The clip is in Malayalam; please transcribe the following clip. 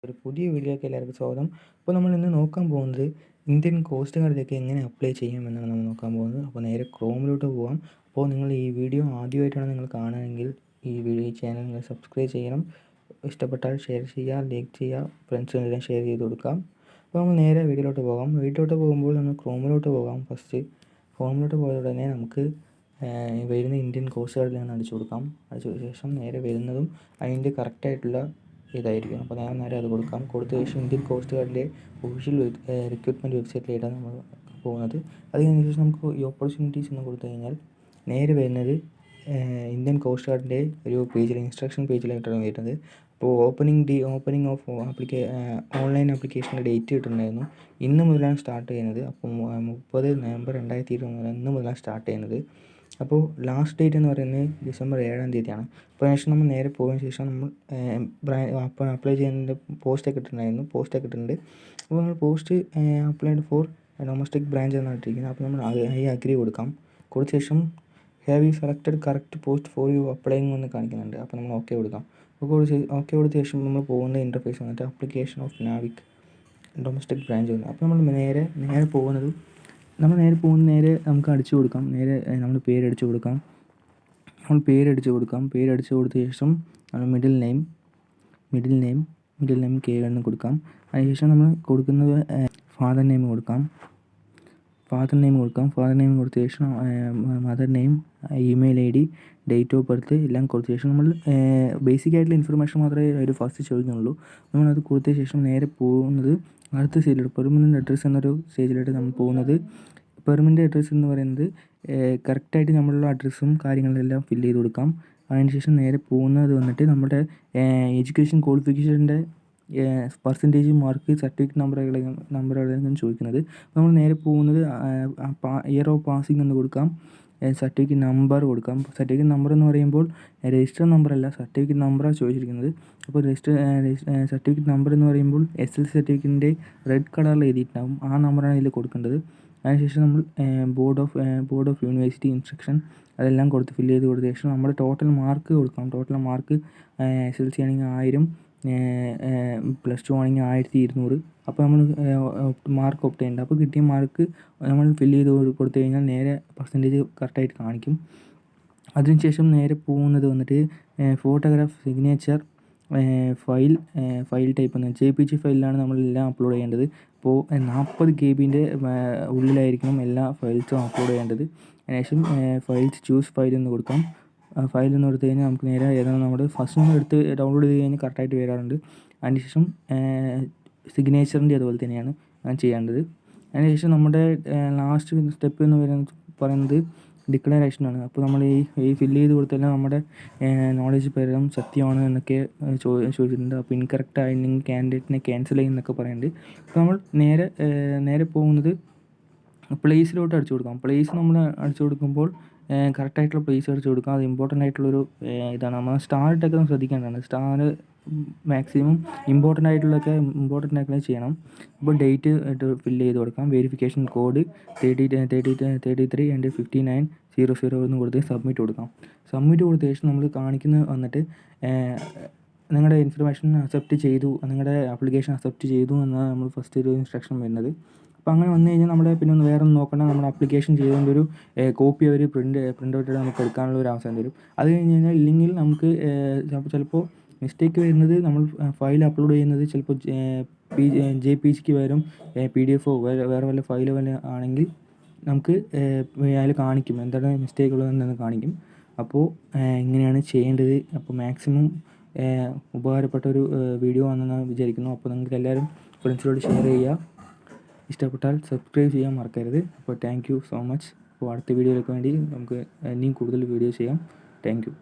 ഒരു പുതിയ വീഡിയോയ്ക്ക് എല്ലാവർക്കും സ്വാഗതം. അപ്പോൾ നമ്മൾ ഇന്ന് നോക്കാൻ പോകുന്നത് ഇന്ത്യൻ കോസ്റ്റ് ഗാർഡിലേക്ക് എങ്ങനെ അപ്ലൈ ചെയ്യാമെന്നാണ് നമ്മൾ നോക്കാൻ പോകുന്നത്. അപ്പോൾ നേരെ ക്രോമിലോട്ട് പോകാം. അപ്പോൾ നിങ്ങൾ ഈ വീഡിയോ ആദ്യമായിട്ടാണ് നിങ്ങൾ കാണുകയെങ്കിൽ ഈ ചാനൽ നിങ്ങൾ സബ്സ്ക്രൈബ് ചെയ്യണം. ഇഷ്ടപ്പെട്ടാൽ ഷെയർ ചെയ്യുക, ലൈക്ക് ചെയ്യുക, ഫ്രണ്ട്സിനെല്ലാം ഷെയർ ചെയ്ത് കൊടുക്കാം. അപ്പോൾ നമ്മൾ നേരെ വീഡിയോയിലോട്ട് പോകാം. വീഡിയോയിലോട്ട് പോകുമ്പോൾ നമ്മൾ ക്രോമിലോട്ട് പോകാം. ഫസ്റ്റ് ക്രോമിലോട്ട് പോയ ഉടനെ നമുക്ക് വരുന്ന ഇന്ത്യൻ കോസ്റ്റ് ഗാർഡിൽ നിന്ന് അടിച്ചു കൊടുക്കാം. അടിച്ച ശേഷം നേരെ വരുന്നതും അതിൻ്റെ കറക്റ്റായിട്ടുള്ള ഇതായിരിക്കും. അപ്പോൾ ഞാൻ നേരെ അത് കൊടുത്ത ശേഷം ഇന്ത്യൻ കോസ്റ്റ് ഗാർഡിലെ ഒഫീഷ്യൽ റിക്രൂട്ട്മെൻറ്റ് വെബ്സൈറ്റിലായിട്ടാണ് നമ്മൾ പോകുന്നത്. അത് കഴിഞ്ഞ ശേഷം നമുക്ക് ഈ ഓപ്പർച്യൂണിറ്റീസ് എന്ന് കൊടുത്തു കഴിഞ്ഞാൽ നേരെ വരുന്നത് ഇന്ത്യൻ കോസ്റ്റ് ഗാർഡിൻ്റെ ഒരു പേജിൽ ഇൻസ്ട്രക്ഷൻ പേജിലായിട്ടാണ് വരുന്നത്. അപ്പോൾ ഓപ്പണിംഗ് ഓഫ് ഓൺലൈൻ ആപ്ലിക്കേഷൻ്റെ ഡേറ്റ് കിട്ടുന്നുണ്ടായിരുന്നു. ഇന്ന് മുതലാണ് സ്റ്റാർട്ട് ചെയ്യുന്നത്. അപ്പോൾ 30 നവംബർ 2021 ഇന്ന് മുതലാണ് സ്റ്റാർട്ട് ചെയ്യുന്നത്. അപ്പോൾ ലാസ്റ്റ് ഡേറ്റ് എന്ന് പറയുന്നത് ഡിസംബർ 7-ാം തീയതിയാണ്. അപ്പോൾ ശേഷം നമ്മൾ നേരെ പോയതിന് ശേഷം നമ്മൾ അപ്ലൈ ചെയ്യുന്നതിൻ്റെ പോസ്റ്റൊക്കെ ഇട്ടിട്ടുണ്ട്. അപ്പോൾ നമ്മൾ post applied for domestic branch എന്നാണ് ഇട്ടിരിക്കുന്നത്. അപ്പോൾ നമ്മൾ ഈ അഗ്രി കൊടുത്ത ശേഷം have you selected correct post for you applying എന്ന് കാണിക്കുന്നുണ്ട്. അപ്പോൾ നമ്മൾ ഓക്കെ കൊടുക്കാം. ഓക്കെ കൊടുത്ത ശേഷം നമ്മൾ പോകുന്ന ഇൻ്റർഫേസ് വന്നിട്ട് application of NavIC domestic branch വന്നു. അപ്പോൾ നമ്മൾ നേരെ പോകുന്നത് നേരെ നമുക്ക് അടിച്ചു കൊടുക്കാം. നേരെ നമ്മൾ പേരടിച്ചു കൊടുക്കാം. പേരടിച്ചു കൊടുത്ത ശേഷം നമ്മൾ മിഡിൽ നെയിം കെ എന്ന് കൊടുക്കാം. അതിനുശേഷം നമ്മൾ കൊടുക്കുന്നത് ഫാദർ നെയിം കൊടുക്കാം. ഫാദർ നെയിം കൊടുത്ത ശേഷം mother name, email ID, date of birth എല്ലാം കൊടുത്ത ശേഷം നമ്മൾ ബേസിക് ആയിട്ടുള്ള ഇൻഫർമേഷൻ മാത്രമേ ഒരു ഫസ്റ്റ് ചോദിക്കുന്നുള്ളൂ. നമ്മളത് കൊടുത്ത ശേഷം നേരെ പോകുന്നത് അടുത്ത സ്റ്റേജിലോട്ട് പെർമനൻറ്റ് അഡ്രസ്സ് എന്നൊരു സ്റ്റേജിലോട്ട് നമ്മൾ പോകുന്നത്. പെർമനൻറ്റ് അഡ്രസ്സ് എന്ന് പറയുന്നത് കറക്റ്റായിട്ട് നമ്മളുള്ള അഡ്രസ്സും കാര്യങ്ങളെല്ലാം ഫില്ല് ചെയ്ത് കൊടുക്കാം. അതിനുശേഷം നേരെ പോകുന്നത് വന്നിട്ട് നമ്മുടെ എഡ്യൂക്കേഷൻ ക്വാളിഫിക്കേഷൻ്റെ പെർസെൻറ്റേജ് മാർക്ക് സർട്ടിഫിക്കറ്റ് നമ്പറുകളെല്ലാം ചോദിക്കുന്നത്. നമ്മൾ നേരെ പോകുന്നത് ഇയർ ഓഫ് പാസിംഗ് എന്ന് കൊടുക്കാം. സർട്ടിഫിക്കറ്റ് നമ്പർ കൊടുക്കാം. സർട്ടിഫിക്കറ്റ് നമ്പർ എന്ന് പറയുമ്പോൾ രജിസ്റ്റർ നമ്പറല്ല, സർട്ടിഫിക്കറ്റ് നമ്പറാണ് ചോദിച്ചിരിക്കുന്നത്. അപ്പോൾ സർട്ടിഫിക്കറ്റ് നമ്പർ എന്ന് പറയുമ്പോൾ SLC സർട്ടിഫിക്കറ്റിൻ്റെ റെഡ് കളറിൽ എഴുതിയിട്ടുണ്ടാകും. ആ നമ്പറാണ് ഇതിൽ കൊടുക്കേണ്ടത്. അതിനുശേഷം നമ്മൾ ബോർഡ് ഓഫ് യൂണിവേഴ്സിറ്റി ഇൻസ്ട്രക്ഷൻ അതെല്ലാം ഫില്ല് ചെയ്ത് കൊടുത്ത ശേഷം നമ്മുടെ ടോട്ടൽ മാർക്ക് കൊടുക്കാം. ടോട്ടൽ മാർക്ക് SLC ആണെങ്കിൽ 1000, +2 ആണെങ്കിൽ 1200. അപ്പോൾ നമ്മൾ മാർക്ക് ഒപ്റ്റൈൻഡ്. അപ്പോൾ കിട്ടിയ മാർക്ക് നമ്മൾ ഫില്ല് ചെയ്ത് കൊടുത്തു കഴിഞ്ഞാൽ നേരെ പെർസെൻറ്റേജ് കറക്റ്റായിട്ട് കാണിക്കും. അതിനുശേഷം നേരെ പോകുന്നത് വന്നിട്ട് ഫോട്ടോഗ്രാഫ്, സിഗ്നേച്ചർ, ഫയൽ ടൈപ്പ് എന്ന് JPG ഫയലിലാണ് നമ്മളെല്ലാം അപ്ലോഡ് ചെയ്യേണ്ടത്. അപ്പോൾ 40 KBൻ്റെ ഉള്ളിലായിരിക്കണം എല്ലാ ഫയൽസും അപ്ലോഡ് ചെയ്യേണ്ടത്. അതിനുശേഷം ഫയൽസ് ചൂസ് ഫയൽ എന്ന് കൊടുക്കാം. ഫയൽ എന്ന് കൊടുത്തു കഴിഞ്ഞാൽ നമുക്ക് നേരെ ഏതാണ് നമ്മുടെ ഫസ്റ്റ് നമ്മൾ ഡൗൺലോഡ് ചെയ്ത് കഴിഞ്ഞാൽ കറക്റ്റായിട്ട് വരാറുണ്ട്. അതിനുശേഷം സിഗ്നേച്ചറിൻ്റെ അതുപോലെ തന്നെയാണ് ചെയ്യേണ്ടത്. അതിനുശേഷം നമ്മുടെ ലാസ്റ്റ് സ്റ്റെപ്പ് എന്ന് പറയുന്നത് ഡിക്ലറേഷനാണ്. അപ്പോൾ നമ്മൾ ഈ ഫില്ല് ചെയ്ത് കൊടുത്താൽ നമ്മുടെ നോളേജ് പ്രകാരം സത്യമാണ് എന്നൊക്കെ ചോദിച്ചിട്ടുണ്ട്. അപ്പോൾ ഇൻകറക്റ്റ് ആയിട്ടുണ്ടെങ്കിൽ കാൻഡിഡേറ്റിനെ ക്യാൻസൽ ചെയ്യുന്നൊക്കെ പറയുന്നുണ്ട്. അപ്പോൾ നമ്മൾ നേരെ പോകുന്നത് പ്ലേസിലോട്ട് അടിച്ചു കൊടുക്കാം. പ്ലേസ് നമ്മൾ അടിച്ചു കൊടുക്കുമ്പോൾ കറക്റ്റായിട്ടുള്ള പ്ലേസ് അടിച്ചു കൊടുക്കാം. അത് ഇമ്പോർട്ടൻ്റ് ആയിട്ടുള്ളൊരു ഇതാണ്. നമ്മൾ സ്റ്റാർ ഇട്ടൊക്കെ ശ്രദ്ധിക്കേണ്ടതാണ്. സ്റ്റാർ മാക്സിമം ഇമ്പോർട്ടൻ്റ് ആയിട്ടുള്ള ചെയ്യണം. അപ്പോൾ ഡേറ്റ് ഫില്ല് ചെയ്ത് കൊടുക്കാം. വെരിഫിക്കേഷൻ കോഡ് 33 and 5900 എന്ന് കൊടുത്ത് സബ്മിറ്റ് കൊടുക്കാം. സബ്മിറ്റ് കൊടുത്ത ശേഷം നമ്മൾ കാണിക്കുന്നത് വന്നിട്ട് നിങ്ങളുടെ ഇൻഫർമേഷൻ അക്സെപ്റ്റ് ചെയ്തു, നിങ്ങളുടെ ആപ്ലിക്കേഷൻ അക്സെപ്റ്റ് ചെയ്തു എന്നാണ് നമ്മൾ ഫസ്റ്റ് ഒരു ഇൻസ്ട്രക്ഷൻ വരുന്നത്. അപ്പോൾ അങ്ങനെ വന്നു കഴിഞ്ഞാൽ നമ്മുടെ പിന്നെ വേറെ ഒന്നും നോക്കണ്ട, നമ്മുടെ ആപ്ലിക്കേഷൻ ചെയ്തുകൊണ്ട് ഒരു കോപ്പി അവർ പ്രിൻ്റ് ഔട്ട് നമുക്ക് എടുക്കാനുള്ള ഒരു അവസരം തരും. അത് കഴിഞ്ഞ് കഴിഞ്ഞാൽ ഇല്ലെങ്കിൽ നമുക്ക് ചിലപ്പോൾ മിസ്റ്റേക്ക് വരുന്നത് നമ്മൾ ഫയൽ അപ്ലോഡ് ചെയ്യുന്നത് ചിലപ്പോൾ JPGക്ക് പകരം PDF വേറെ വല്ല ഫയൽ വല്ല ആണെങ്കിൽ നമുക്ക് അതിൽ കാണിക്കും എന്താണ് മിസ്റ്റേക്ക് ഉള്ളതെന്ന് കാണിക്കും. അപ്പോൾ ഇങ്ങനെയാണ് ചെയ്യേണ്ടത്. അപ്പോൾ മാക്സിമം ഉപകാരപ്പെട്ടൊരു വീഡിയോ ആണെന്ന് വിചാരിക്കുന്നു. അപ്പോൾ നിങ്ങൾക്ക് എല്ലാവരും ഫ്രണ്ട്സിലോട് ഷെയർ ചെയ്യുക. ഇഷ്ടപ്പെട്ടാൽ സബ്സ്ക്രൈബ് ചെയ്യാൻ മറക്കരുത്. അപ്പോൾ താങ്ക് യു സോ മച്ച്. അപ്പോൾ അടുത്ത വീഡിയോയിലേക്ക് വേണ്ടി നമുക്ക് ഇനിയും കൂടുതൽ വീഡിയോ ചെയ്യാം. Thank you.